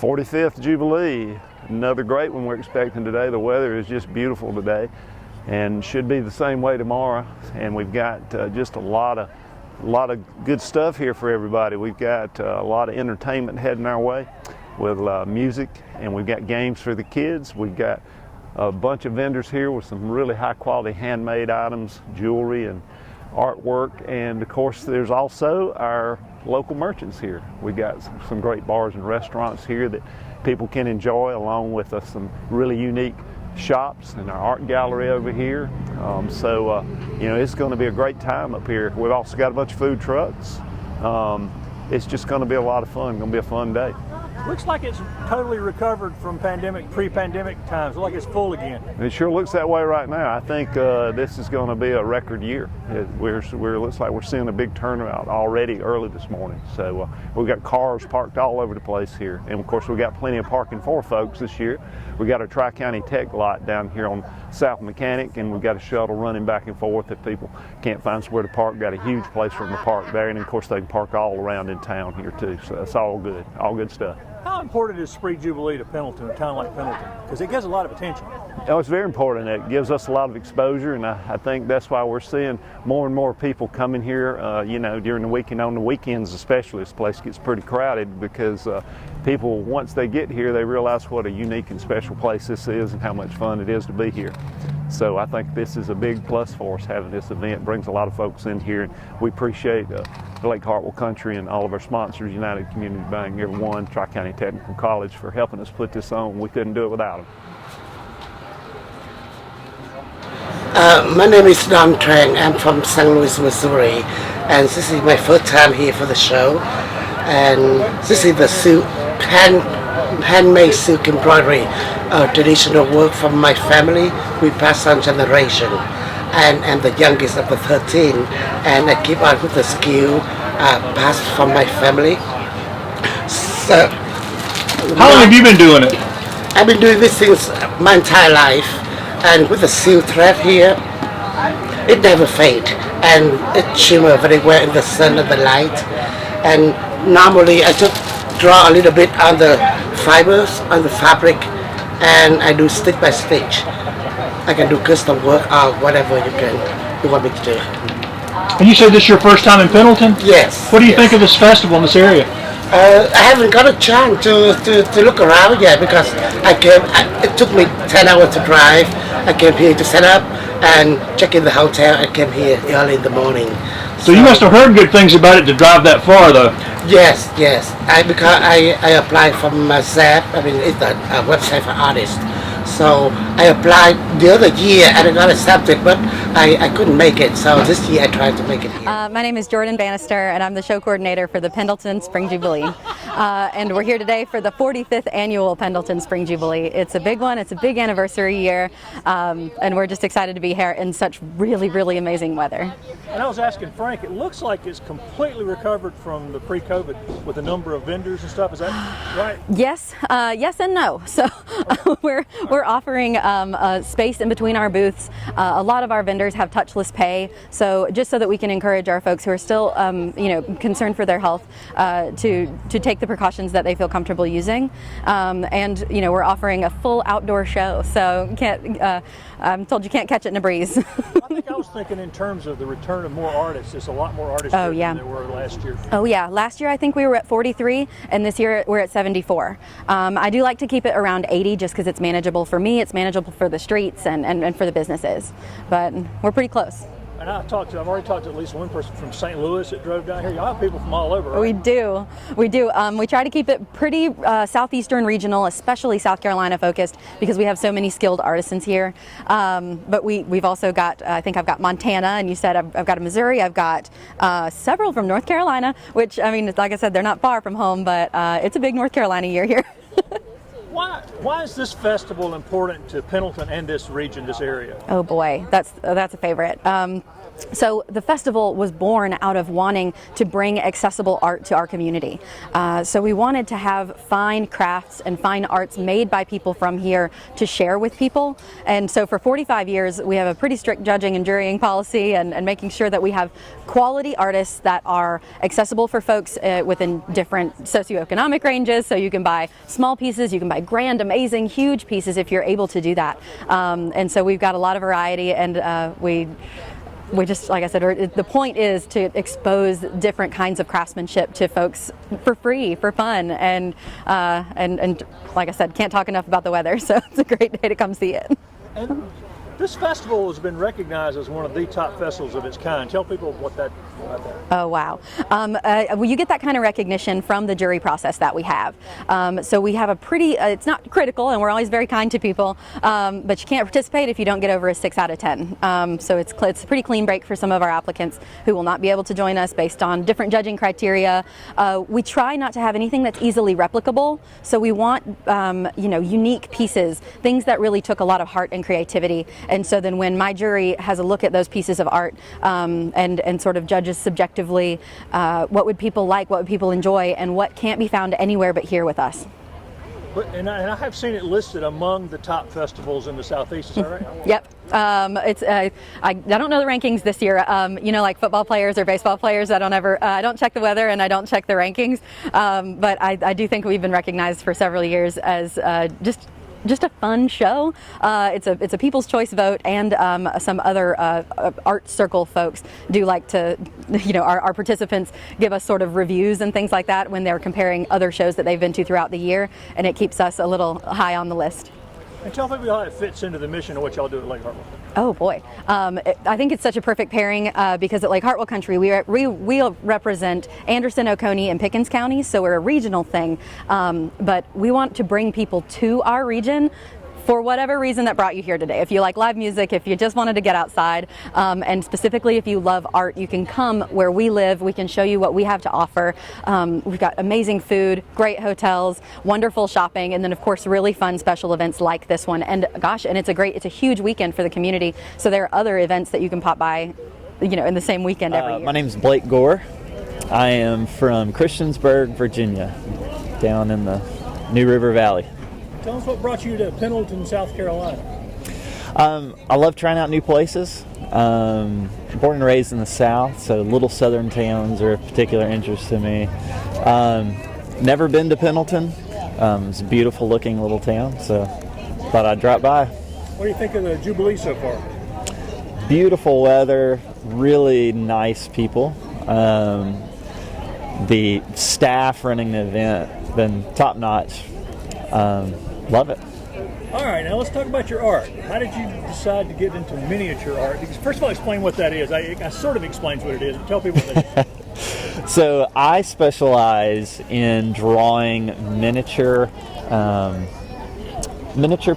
45th Jubilee, another great one we're expecting today. The weather is just beautiful today and should be the same way tomorrow. And we've got just a lot of good stuff here for everybody. We've got a lot of entertainment heading our way with music, and we've got games for the kids. We've got a bunch of vendors here with some really high quality handmade items, jewelry and artwork, and of course there's also our local merchants here. We've got some great bars and restaurants here that people can enjoy, along with some really unique shops and our art gallery over here. You know, it's going to be a great time up here. We've also got a bunch of food trucks. It's just going to be a lot of fun. Going to be a fun day. Looks like it's totally recovered from pre-pandemic times. Like it's full again. It sure looks that way right now. I think this is going to be a record year. Looks like we're seeing a big turnout already early this morning. So we've got cars parked all over the place here, and of course we've got plenty of parking for folks this year. We got a Tri-County Tech lot down here on South Mechanic, and we've got a shuttle running back and forth if people can't find somewhere to park. Got a huge place for them to park there, and of course they can park all around in town here too. So that's all good stuff. How important is Spring Jubilee to Pendleton, a town like Pendleton? Because it gets a lot of attention. Oh, it's very important. It gives us a lot of exposure, and I think that's why we're seeing more and more people coming here, you know, during the week and on the weekends especially. This place gets pretty crowded because people, once they get here, they realize what a unique and special place this is and how much fun it is to be here. So I think this is a big plus for us, having this event. It brings a lot of folks in here, and we appreciate Lake Hartwell Country and all of our sponsors, United Community Bank, everyone, Tri-County Technical College, for helping us put this on. We couldn't do it without them. My name is Don Trang. I'm from St. Louis, Missouri, and this is my first time here for the show. And this is the silk, handmade silk embroidery, traditional work from my family. We pass on generation, and I'm the youngest of the 13, and I keep on with the skill passed from my family. So, how long have you been doing it? I've been doing this since my entire life, and with the silk thread here, it never fades, and it shimmers very well in the sun and the light. And normally I just draw a little bit on the fibers, on the fabric, and I do stitch by stitch. I can do custom work or whatever you want me to do. And you said this is your first time in Pendleton? Yes. What do you think of this festival in this area? I haven't got a chance to look around yet because it took me 10 hours to drive. I came here to set up and check in the hotel. I came here early in the morning. So you must have heard good things about it to drive that far, though. Yes. Because I applied from ZAP. I mean, it's a website for artists. So I applied the other year and I got accepted, but I couldn't make it. So this year I tried to make it here. My name is Jordan Bannister, and I'm the show coordinator for the Pendleton Spring Jubilee. And we're here today for the 45th annual Pendleton Spring Jubilee. It's a big one. It's a big anniversary year, and we're just excited to be here in such really, really amazing weather. And I was asking Frank, it looks like it's completely recovered from the pre-COVID with a number of vendors and stuff. Is that right? Yes, yes and no. So we're offering a space in between our booths. A lot of our vendors have touchless pay, so just so that we can encourage our folks who are still, concerned for their health, to take the precautions that they feel comfortable using. And we're offering a full outdoor show, so I'm told you can't catch it in a breeze. I think I was thinking in terms of the return of more artists. There's a lot more artists than there were last year. Oh yeah, last year I think we were at 43, and this year we're at 74. I do like to keep it around 80 just because it's manageable for me, it's manageable for the streets and for the businesses, but we're pretty close. And I've already talked to at least one person from St. Louis that drove down here. Y'all have people from all over, right? We do. We try to keep it pretty southeastern regional, especially South Carolina focused, because we have so many skilled artisans here. But we've also got, I think I've got Montana, and you said I've got a Missouri. I've got several from North Carolina, which, I mean, like I said, they're not far from home, but it's a big North Carolina year here. Why is this festival important to Pendleton and this region, this area? Oh boy, that's a favorite. So the festival was born out of wanting to bring accessible art to our community. So we wanted to have fine crafts and fine arts made by people from here to share with people. And so for 45 years, we have a pretty strict judging and jurying policy and making sure that we have quality artists that are accessible for folks within different socioeconomic ranges. So you can buy small pieces, you can buy grand, amazing, huge pieces if you're able to do that. And so we've got a lot of variety, and we just, like I said, the point is to expose different kinds of craftsmanship to folks for free, for fun, and like I said, can't talk enough about the weather, so it's a great day to come see it. And this festival has been recognized as one of the top festivals of its kind. Tell people about that. Oh, wow. Well, you get that kind of recognition from the jury process that we have. So we have a pretty, it's not critical, and we're always very kind to people, but you can't participate if you don't get over a 6 out of 10. So it's a pretty clean break for some of our applicants who will not be able to join us based on different judging criteria. We try not to have anything that's easily replicable, so we want unique pieces, things that really took a lot of heart and creativity. And so then when my jury has a look at those pieces of art and sort of judges subjectively what would people like, what would people enjoy, and what can't be found anywhere but here with us. And I have seen it listed among the top festivals in the Southeast, is that right? Yep. I don't know the rankings this year. Like football players or baseball players, I don't check the weather and I don't check the rankings. But I do think we've been recognized for several years as just a fun show. It's a People's Choice vote, and some other art circle folks do like to, our participants give us sort of reviews and things like that when they're comparing other shows that they've been to throughout the year, and it keeps us a little high on the list. And tell people how it fits into the mission of what y'all do at Lake Hartwell. Oh boy, I think it's such a perfect pairing because at Lake Hartwell Country we represent Anderson, Oconee, and Pickens counties, so we're a regional thing. But we want to bring people to our region for whatever reason that brought you here today. If you like live music, if you just wanted to get outside, and specifically if you love art, you can come where we live. We can show you what we have to offer. We've got amazing food, great hotels, wonderful shopping, and then of course really fun special events like this one. And gosh, and it's a huge weekend for the community. So there are other events that you can pop by, in the same weekend every year. My name's Blake Gore. I am from Christiansburg, Virginia, down in the New River Valley. Tell us what brought you to Pendleton, South Carolina. I love trying out new places. Born and raised in the South, so little southern towns are of particular interest to me. Never been to Pendleton. It's a beautiful looking little town, so thought I'd drop by. What do you think of the Jubilee so far? Beautiful weather, really nice people. The staff running the event been top notch. Love it. All right, now let's talk about your art. How did you decide to get into miniature art? Because first of all, explain what that is. I sort of explains what it is. Tell people what it is. So I specialize in drawing miniature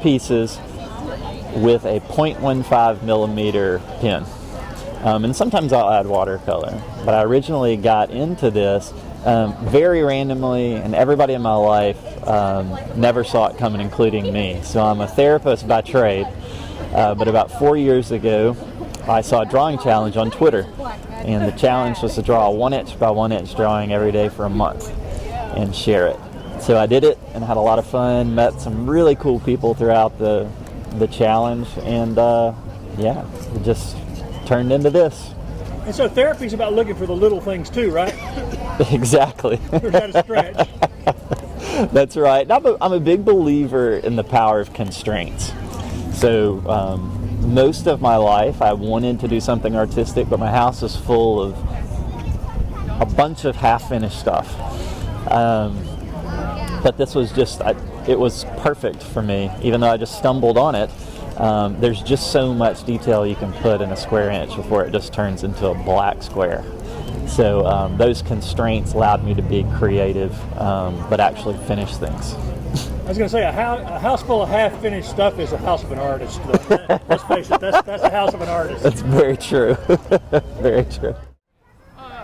pieces with a 0.15 millimeter pen. And sometimes I'll add watercolor. But I originally got into this very randomly, and everybody in my life never saw it coming, including me. So I'm a therapist by trade, but about 4 years ago I saw a drawing challenge on Twitter, and the challenge was to draw a 1-inch by 1-inch drawing every day for a month and share it. So I did it and had a lot of fun, met some really cool people throughout the challenge, and it just turned into this. And so therapy is about looking for the little things too, right? Exactly. Or is that a stretch? That's right. I'm a big believer in the power of constraints. So most of my life I wanted to do something artistic, but my house is full of a bunch of half-finished stuff. But this was it was perfect for me, even though I just stumbled on it. There's just so much detail you can put in a square inch before it just turns into a black square. So those constraints allowed me to be creative, but actually finish things. I was going to say, a house full of half-finished stuff is a house of an artist. Let's face it, that's the house of an artist. That's very true. Very true.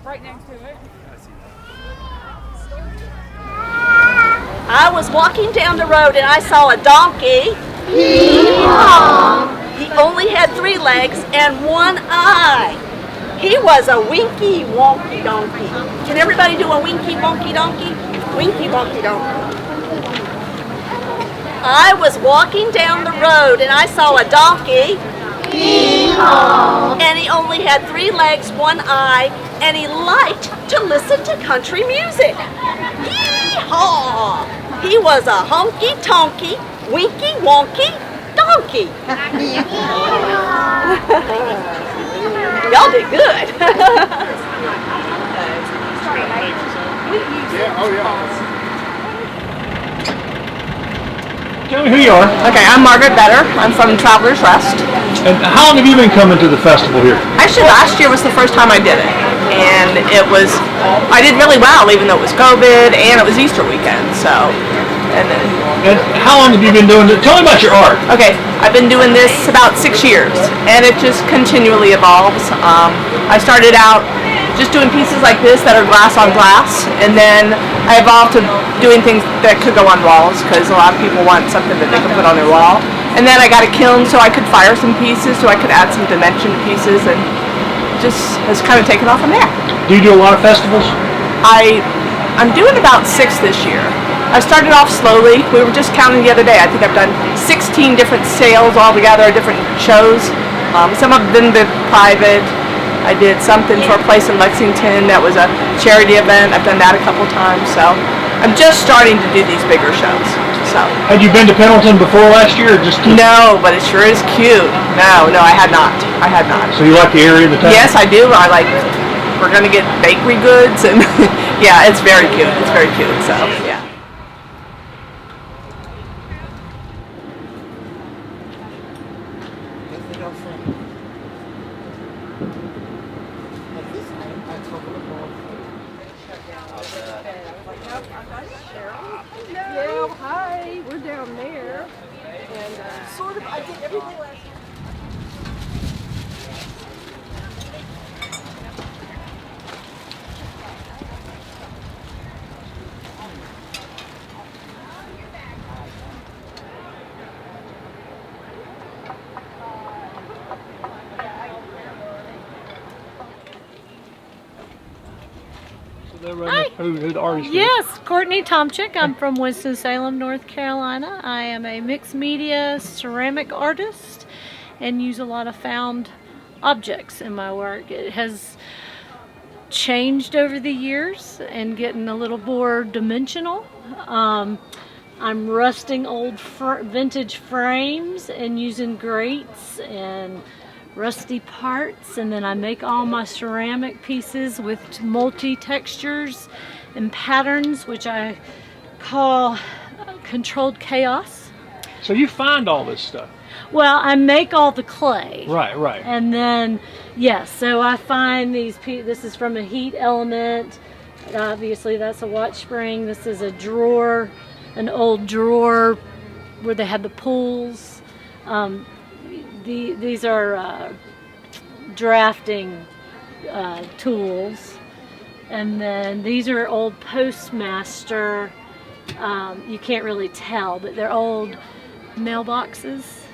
Right next to it. I was walking down the road and I saw a donkey. He only had 3 legs and 1 eye. He was a winky wonky donkey. Can everybody do a winky wonky donkey? Winky wonky donkey. I was walking down the road and I saw a donkey. Hee-haw. And he only had 3 legs, 1 eye, and he liked to listen to country music. Hee-haw! He was a honky-tonky, winky-wonky donkey. Y'all did good. Tell me who you are. Okay, I'm Margaret Better. I'm from Travelers Rest. And how long have you been coming to the festival here? Actually, last year was the first time I did it. And I did really well, even though it was COVID and it was Easter weekend, so. And how long have you been doing it? Tell me about your art. Okay, I've been doing this about 6 years, and it just continually evolves. I started out just doing pieces like this that are glass on glass, and then I evolved to doing things that could go on walls, because a lot of people want something that they can put on their wall. And then I got a kiln so I could fire some pieces, so I could add some dimension to pieces, and just has kind of taken off from there. Do you do a lot of festivals? I'm doing about 6 this year. I started off slowly. We were just counting the other day. I think I've done 16 different sales altogether, different shows. Some of them been private. I did something for a place in Lexington that was a charity event. I've done that a couple times. So I'm just starting to do these bigger shows. So. Had you been to Pendleton before last year? Or just No, but it sure is cute. No, I had not. So you like the area of the town? Yes, I do. We're gonna get bakery goods, and yeah, it's very cute. It's very cute. So yeah. Yeah, hi, we're down there. And Sort of, I did everything last year. Hi. Who the artist is? Yes, Courtney Tomczyk. I'm from Winston-Salem, North Carolina. I am a mixed media ceramic artist and use a lot of found objects in my work. It has changed over the years and getting a little more dimensional. I'm rusting old vintage frames and using grates and rusty parts, and then I make all my ceramic pieces with multi-textures and patterns, which I call controlled chaos. So you find all this stuff? Well, I make all the clay. Right. And then, yes, so I find these this is from a heat element. Obviously, that's a watch spring. This is a drawer, an old drawer where they had the pools. These are drafting tools, and then these are old Postmaster. You can't really tell, but they're old mailboxes.